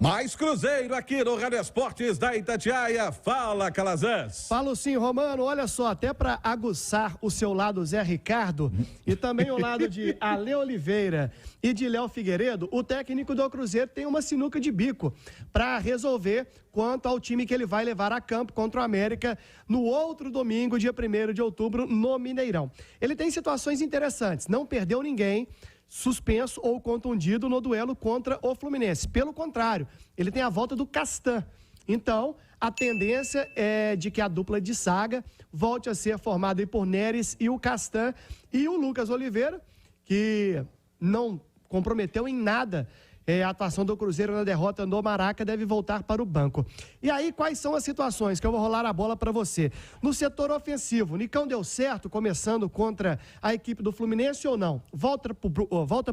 Mais Cruzeiro aqui no Rádio Esportes da Itatiaia. Fala, Calazans. Falo sim, Romano. Olha só, até para aguçar o seu lado Zé Ricardo e também o lado de Ale Oliveira e de Léo Figueiredo, o técnico do Cruzeiro tem uma sinuca de bico para resolver quanto ao time que ele vai levar a campo contra o América no outro domingo, dia 1º de outubro, no Mineirão. Ele tem situações interessantes, não perdeu ninguém suspenso ou contundido no duelo contra o Fluminense. Pelo contrário, ele tem a volta do Castan. Então, a tendência é de que a dupla de zaga volte a ser formada por Neres e o Castan. E o Lucas Oliveira, que não comprometeu em nada a atuação do Cruzeiro na derrota no Maraca, deve voltar para o banco. E aí, quais são as situações que eu vou rolar a bola para você? No setor ofensivo, Nicão deu certo começando contra a equipe do Fluminense ou não? Volta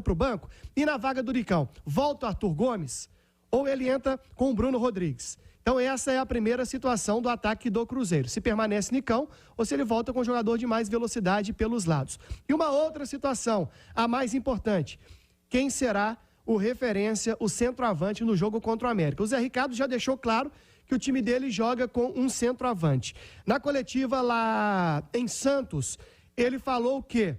para o banco? E na vaga do Nicão, volta o Arthur Gomes? Ou ele entra com o Bruno Rodrigues? Então essa é a primeira situação do ataque do Cruzeiro. Se permanece Nicão ou se ele volta com um jogador de mais velocidade pelos lados. E uma outra situação, a mais importante, quem será o referência, o centroavante no jogo contra o América? O Zé Ricardo já deixou claro que o time dele joga com um centroavante. Na coletiva lá em Santos, ele falou que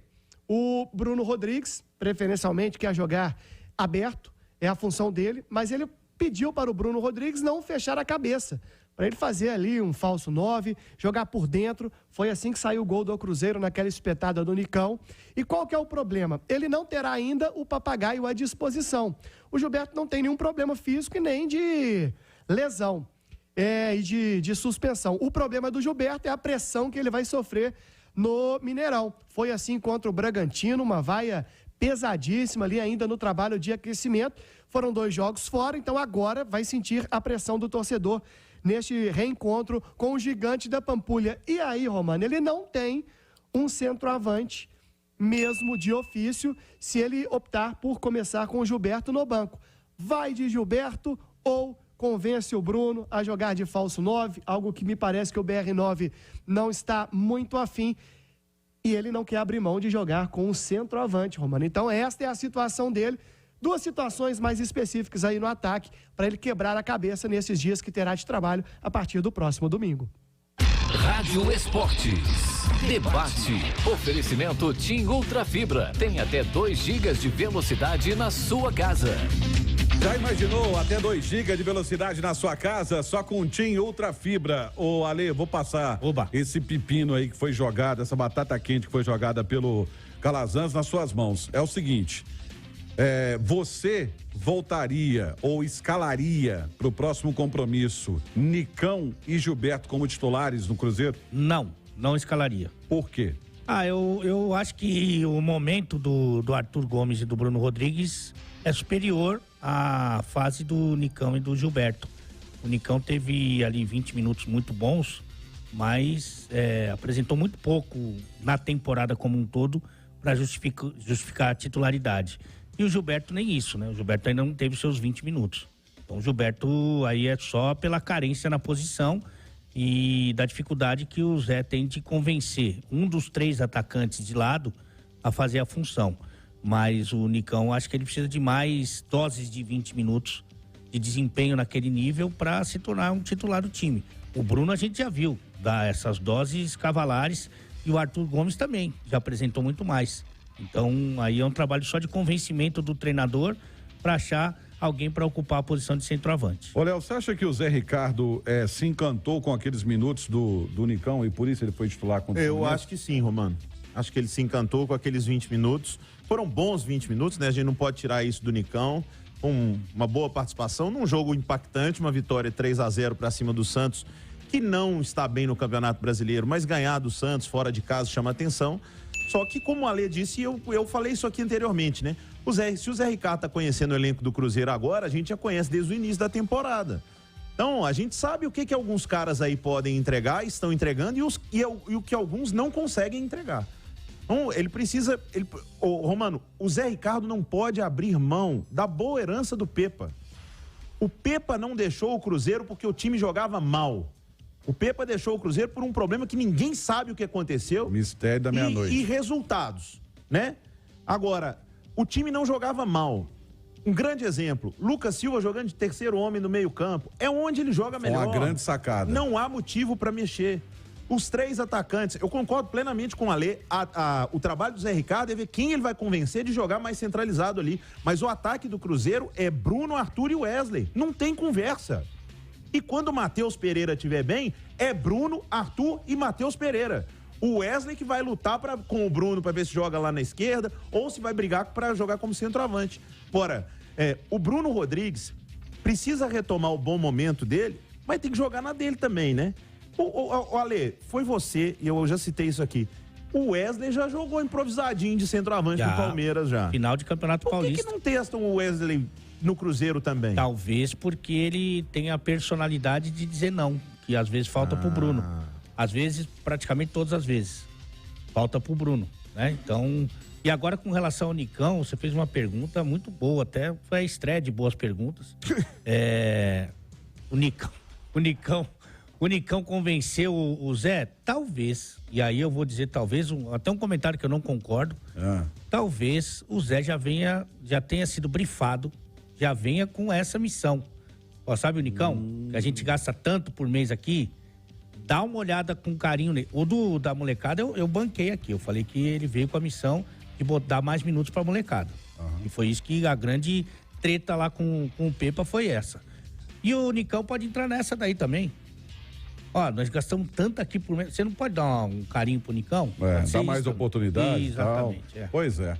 o Bruno Rodrigues, preferencialmente, quer jogar aberto, é a função dele, mas ele pediu para o Bruno Rodrigues não fechar a cabeça, para ele fazer ali um falso 9, jogar por dentro. Foi assim que saiu o gol do Cruzeiro naquela espetada do Nicão. E qual que é o problema? Ele não terá ainda o Papagaio à disposição. O Gilberto não tem nenhum problema físico e nem de lesão e de suspensão. O problema do Gilberto é a pressão que ele vai sofrer no Mineirão. Foi assim contra o Bragantino, uma vaia pesadíssima ali ainda no trabalho de aquecimento. Foram 2 jogos fora, então agora vai sentir a pressão do torcedor neste reencontro com o gigante da Pampulha. E aí, Romano, ele não tem um centroavante mesmo de ofício se ele optar por começar com o Gilberto no banco. Vai de Gilberto ou convence o Bruno a jogar de falso 9, algo que me parece que o BR9 não está muito afim. E ele não quer abrir mão de jogar com um centroavante, Romano. Então esta é a situação dele. 2 situações mais específicas aí no ataque para ele quebrar a cabeça nesses dias que terá de trabalho a partir do próximo domingo. Rádio Esportes. Debate. Oferecimento TIM Ultra Fibra. Tem até 2 GB de velocidade na sua casa. Já imaginou até 2 GB de velocidade na sua casa só com um TIM Ultra Fibra? Ô, Ale, vou passar esse pepino aí que foi jogado, essa batata quente que foi jogada pelo Calazans nas suas mãos. É o seguinte, você voltaria ou escalaria para o próximo compromisso Nicão e Gilberto como titulares no Cruzeiro? Não escalaria. Por quê? Eu acho que o momento do Arthur Gomes e do Bruno Rodrigues é superior à fase do Nicão e do Gilberto. O Nicão teve ali 20 minutos muito bons, mas apresentou muito pouco na temporada como um todo para justificar a titularidade. E o Gilberto nem isso, né? O Gilberto ainda não teve seus 20 minutos. Então o Gilberto aí é só pela carência na posição e da dificuldade que o Zé tem de convencer um dos 3 atacantes de lado a fazer a função. Mas o Nicão, acho que ele precisa de mais doses de 20 minutos de desempenho naquele nível para se tornar um titular do time. O Bruno a gente já viu dar essas doses cavalares e o Arthur Gomes também já apresentou muito mais. Então aí é um trabalho só de convencimento do treinador para achar alguém para ocupar a posição de centroavante. Ô, Léo, você acha que o Zé Ricardo se encantou com aqueles minutos do Nicão e por isso ele foi titular contra o Eu Fluminense? acho que sim, Romano. Acho que ele se encantou com aqueles 20 minutos. Foram bons 20 minutos, né? A gente não pode tirar isso do Nicão. Uma boa participação num jogo impactante, uma vitória 3-0 para cima do Santos, que não está bem no Campeonato Brasileiro, mas ganhar do Santos fora de casa chama atenção. Só que, como o Ale disse, eu falei isso aqui anteriormente, né? Se o Zé Ricardo está conhecendo o elenco do Cruzeiro agora, a gente já conhece desde o início da temporada. Então, a gente sabe o que alguns caras aí podem entregar, estão entregando, e o que alguns não conseguem entregar. Então, ele precisa... Romano, o Zé Ricardo não pode abrir mão da boa herança do Pepa. O Pepa não deixou o Cruzeiro porque o time jogava mal. O Pepa deixou o Cruzeiro por um problema que ninguém sabe o que aconteceu. Mistério da meia-noite. E resultados, né? Agora, o time não jogava mal. Um grande exemplo, Lucas Silva jogando de terceiro homem no meio campo, é onde ele joga melhor. Uma grande sacada. Não há motivo para mexer. Os 3 atacantes, eu concordo plenamente com o Alê, o trabalho do Zé Ricardo é ver quem ele vai convencer de jogar mais centralizado ali, mas o ataque do Cruzeiro é Bruno, Arthur e Wesley, não tem conversa. E quando o Matheus Pereira estiver bem, é Bruno, Arthur e Matheus Pereira. O Wesley que vai lutar com o Bruno para ver se joga lá na esquerda ou se vai brigar para jogar como centroavante. Ora, o Bruno Rodrigues precisa retomar o bom momento dele, mas tem que jogar na dele também, né? O Ale, foi você, e eu já citei isso aqui, o Wesley já jogou improvisadinho de centroavante no Palmeiras já. Final de Campeonato Paulista. Por que não testam o Wesley no Cruzeiro também? Talvez porque ele tem a personalidade de dizer não, que às vezes falta pro Bruno. Às vezes, praticamente todas as vezes. Falta pro Bruno, né? Então, e agora com relação ao Nicão, você fez uma pergunta muito boa, até foi a estreia de boas perguntas. O Nicão convenceu o Zé? Talvez. E aí eu vou dizer talvez, até um comentário que eu não concordo. Talvez o Zé já tenha sido brifado, já venha com essa missão. Ó, sabe o Nicão? Que a gente gasta tanto por mês aqui. Dá uma olhada com carinho nele. O da molecada eu banquei aqui. Eu falei que ele veio com a missão de dar mais minutos pra molecada. E foi isso que a grande treta lá com o Pepa foi essa. E o Nicão pode entrar nessa daí também. Ó, nós gastamos tanto aqui por mês. Você não pode dar um carinho pro Nicão? Dá mais oportunidade e tal. Pois é.